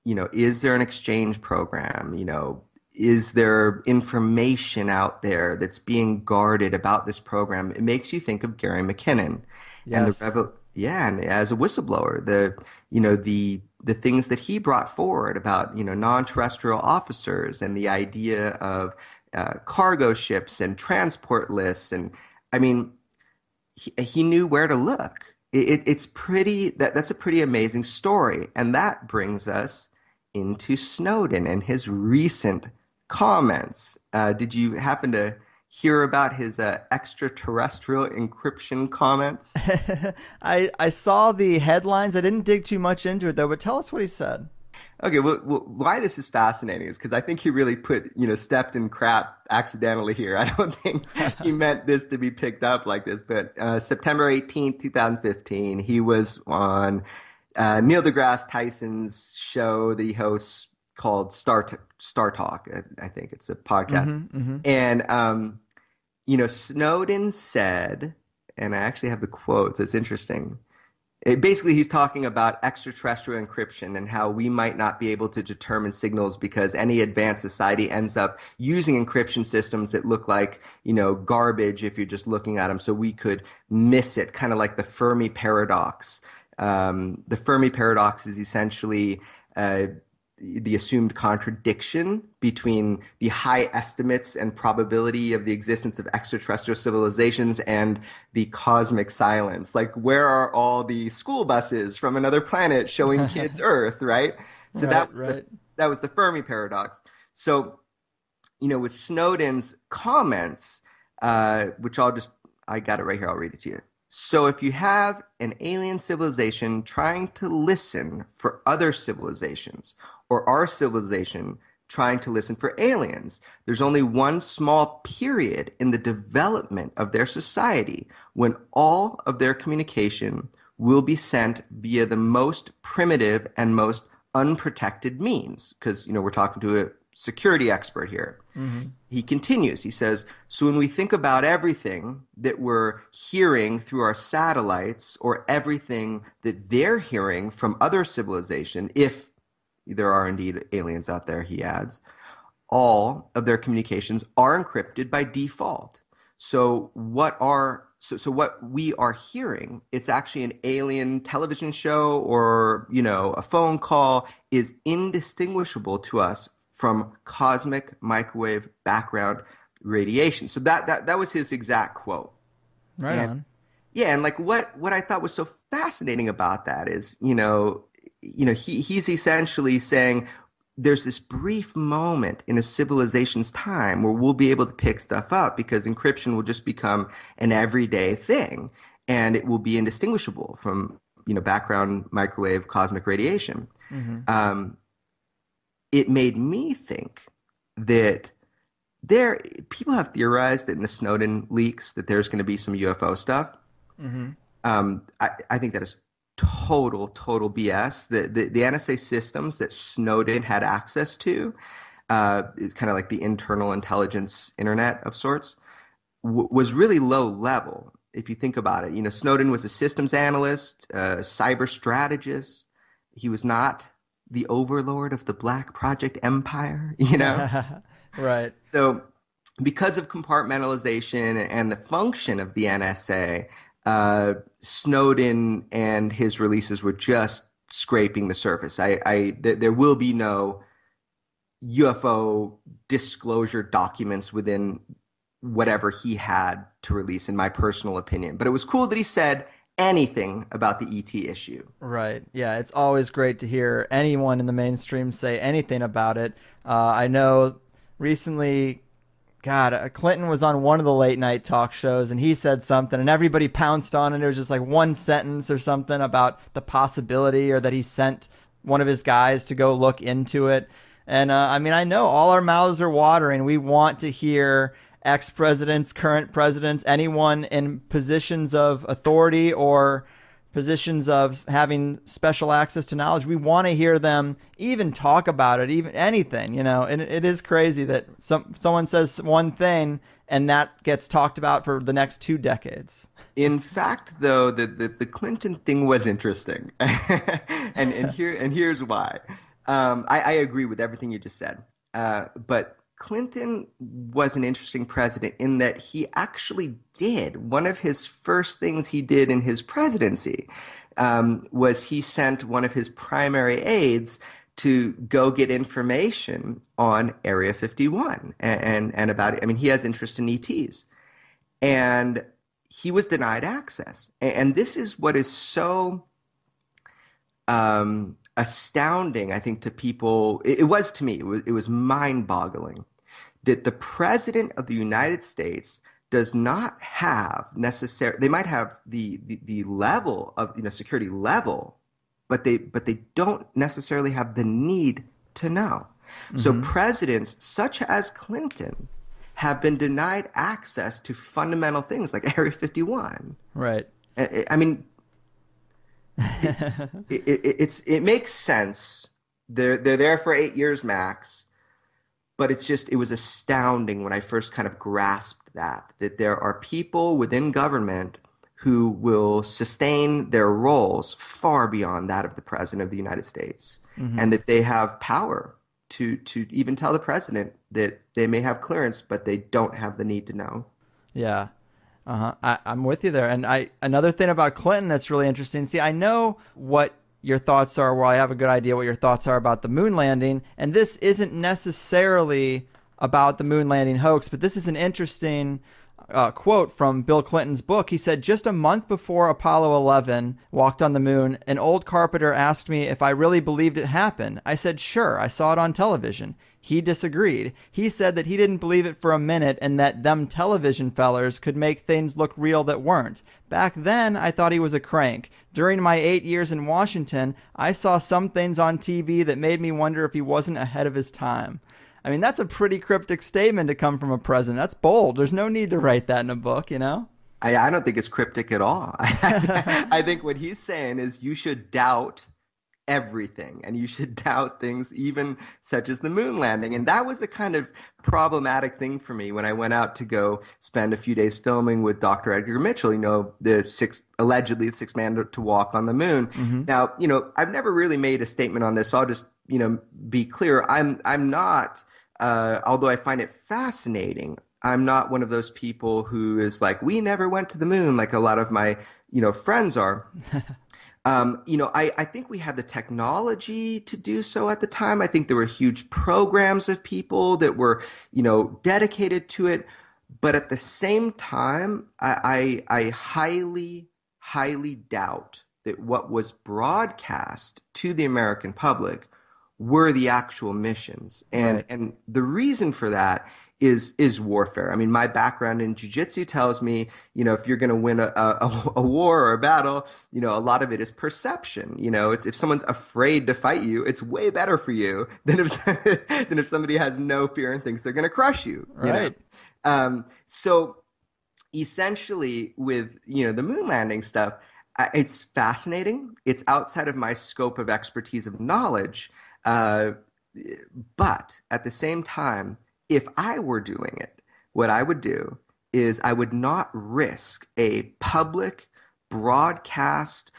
is there an exchange program? is there information out there that's being guarded about this program? It makes you think of Gary McKinnon and Yes. yeah, and as a whistleblower, the things that he brought forward about non-terrestrial officers and the idea of cargo ships and transport lists, and I mean he knew where to look. It's pretty that's a pretty amazing story, and that brings us into Snowden and his recent comments. Did you happen to hear about his extraterrestrial encryption comments? I saw the headlines. I didn't dig too much into it though, but tell us what he said. Okay, well, why this is fascinating is because I think he really stepped in crap accidentally here. I don't think he meant this to be picked up like this. But September 18th, 2015, he was on Neil deGrasse Tyson's show that he hosts called Star Talk. I think it's a podcast. And, Snowden said, and I actually have the quotes, it's interesting. Basically, he's talking about extraterrestrial encryption and how we might not be able to determine signals because any advanced society ends up using encryption systems that look like, garbage if you're just looking at them. So we could miss it, kind of like the Fermi paradox. The Fermi paradox is essentially the assumed contradiction between the high estimates and probability of the existence of extraterrestrial civilizations and the cosmic silence. Like, where are all the school buses from another planet showing kids Earth, right? So Right, right. that was the Fermi paradox. So, with Snowden's comments, which I got it right here, I'll read it to you. So if you have an alien civilization trying to listen for other civilizations, or our civilization trying to listen for aliens, there's only one small period in the development of their society when all of their communication will be sent via the most primitive and most unprotected means. Because, we're talking to a security expert here. He continues, he says, so when we think about everything that we're hearing through our satellites or everything that they're hearing from other civilization, if there are indeed aliens out there, he adds, all of their communications are encrypted by default. So what we are hearing, it's actually an alien television show or, a phone call, is indistinguishable to us from cosmic microwave background radiation. So that was his exact quote. Right And on. yeah, and like what I thought was so fascinating about that is, he's essentially saying there's this brief moment in a civilization's time where we'll be able to pick stuff up because encryption will just become an everyday thing and it will be indistinguishable from, background microwave cosmic radiation. Um, it made me think that people have theorized that in the Snowden leaks that there's going to be some UFO stuff. I think that is total BS. The NSA systems that Snowden had access to is kind of like the internal intelligence internet of sorts, was really low level. If you think about it, Snowden was a systems analyst, a cyber strategist. He was not the overlord of the Black Project Empire. Right. So because of compartmentalization and the function of the NSA, Snowden and his releases were just scraping the surface. There will be no UFO disclosure documents within whatever he had to release, in my personal opinion. But it was cool that he said anything about the ET issue. Right. Yeah, it's always great to hear anyone in the mainstream say anything about it. I know recently, God, Clinton was on one of the late night talk shows and he said something and everybody pounced on it. It was just like one sentence or something about the possibility or that he sent one of his guys to go look into it. And I know all our mouths are watering. We want to hear ex-presidents, current presidents, anyone in positions of authority or positions of having special access to knowledge. We want to hear them even talk about it, even anything, and it is crazy that someone says one thing and that gets talked about for the next 2 decades. In fact, though, the Clinton thing was interesting, and here's why. I agree with everything you just said, but Clinton was an interesting president in that he actually did. One of his first things he did in his presidency was he sent one of his primary aides to go get information on Area 51 and about it. I mean, he has interest in ETs. And he was denied access. And this is what is so astounding, I think, to people. It was to me. It was mind-boggling that the president of the United States does not have necessary. They might have the level of security level, but they don't necessarily have the need to know. Mm-hmm. So presidents such as Clinton have been denied access to fundamental things like Area 51. Right. I mean, it makes sense. They're there for 8 years max, but it was astounding when I first kind of grasped that there are people within government who will sustain their roles far beyond that of the president of the United States, mm-hmm. and that they have power to even tell the president that they may have clearance, but they don't have the need to know. Yeah. I'm with you there. And another thing about Clinton that's really interesting. See, I know what your thoughts are. Well, I have a good idea what your thoughts are about the moon landing. And this isn't necessarily about the moon landing hoax, but this is an interesting quote from Bill Clinton's book. He said, just a month before Apollo 11 walked on the moon, an old carpenter asked me if I really believed it happened. I said, sure, I saw it on television. He disagreed. He said that he didn't believe it for a minute and that them television fellers could make things look real that weren't. Back then, I thought he was a crank. During my 8 years in Washington, I saw some things on TV that made me wonder if he wasn't ahead of his time. I mean, that's a pretty cryptic statement to come from a president. That's bold. There's no need to write that in a book, you know? I don't think it's cryptic at all. I think what he's saying is you should doubt everything, and you should doubt things even such as the moon landing. And that was a kind of problematic thing for me when I went out to go spend a few days filming with Dr. Edgar Mitchell, allegedly the sixth man to walk on the moon. Mm-hmm. Now, I've never really made a statement on this, so I'll just, be clear. I'm not, although I find it fascinating, I'm not one of those people who is like, we never went to the moon, like a lot of my, friends are. I think we had the technology to do so at the time. I think there were huge programs of people that were, dedicated to it. But at the same time, I highly, highly doubt that what was broadcast to the American public were the actual missions. And the reason for that is warfare. I mean, my background in jiu-jitsu tells me, if you're going to win a war or a battle, a lot of it is perception. It's if someone's afraid to fight you, it's way better for you than if somebody has no fear and thinks they're going to crush you. Right. So essentially with, the moon landing stuff, it's fascinating. It's outside of my scope of expertise of knowledge. But at the same time, if I were doing it, what I would do is I would not risk a public broadcast,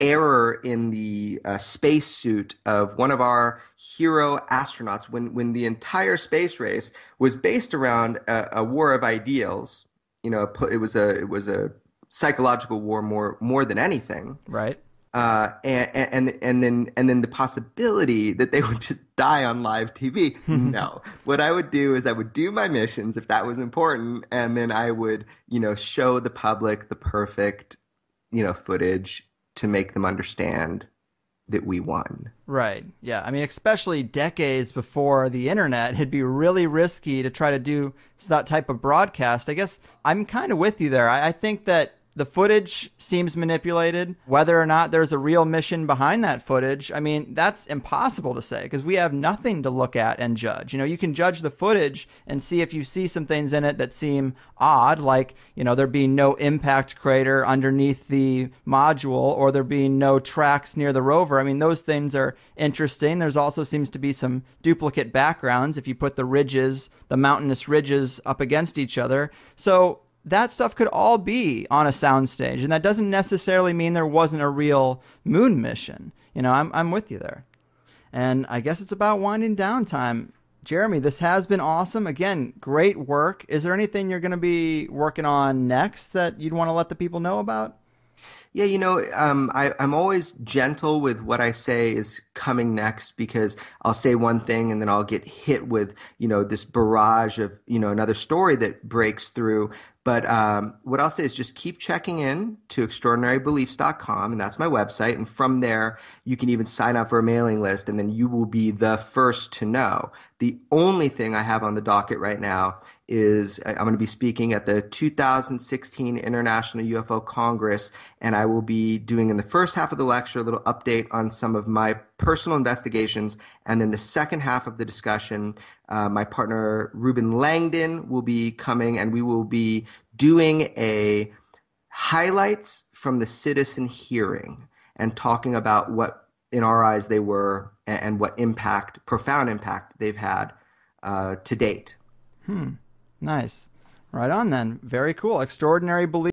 error in the spacesuit of one of our hero astronauts when the entire space race was based around a war of ideals. It was a psychological war more than anything. Right. And then the possibility that they would just die on live TV. No, what I would do is I would do my missions if that was important, and then I would, show the public the perfect, footage to make them understand that we won. Right. Yeah. I mean, especially decades before the internet, it'd be really risky to try to do that type of broadcast. I guess I'm kind of with you there. I think that the footage seems manipulated. Whether or not there's a real mission behind that footage, I mean, that's impossible to say because we have nothing to look at and judge. You can judge the footage and see if you see some things in it that seem odd, like, there being no impact crater underneath the module or there being no tracks near the rover. I mean, those things are interesting. There's also seems to be some duplicate backgrounds if you put the mountainous ridges up against each other. So that stuff could all be on a soundstage, and that doesn't necessarily mean there wasn't a real moon mission. I'm with you there. And I guess it's about winding down time. Jeremy, this has been awesome. Again, great work. Is there anything you're going to be working on next that you'd want to let the people know about? Yeah, I'm always gentle with what I say is coming next because I'll say one thing and then I'll get hit with, this barrage of, another story that breaks through. But what I'll say is just keep checking in to extraordinarybeliefs.com, and that's my website. And from there, you can even sign up for a mailing list, and then you will be the first to know. The only thing I have on the docket right now is I'm going to be speaking at the 2016 International UFO Congress, and I will be doing in the first half of the lecture a little update on some of my personal investigations, and then the second half of the discussion, my partner Ruben Langdon will be coming, and we will be doing a highlights from the citizen hearing and talking about what, in our eyes, they were and what impact, profound impact, they've had to date. Nice. Right on then. Very cool. Extraordinary belief.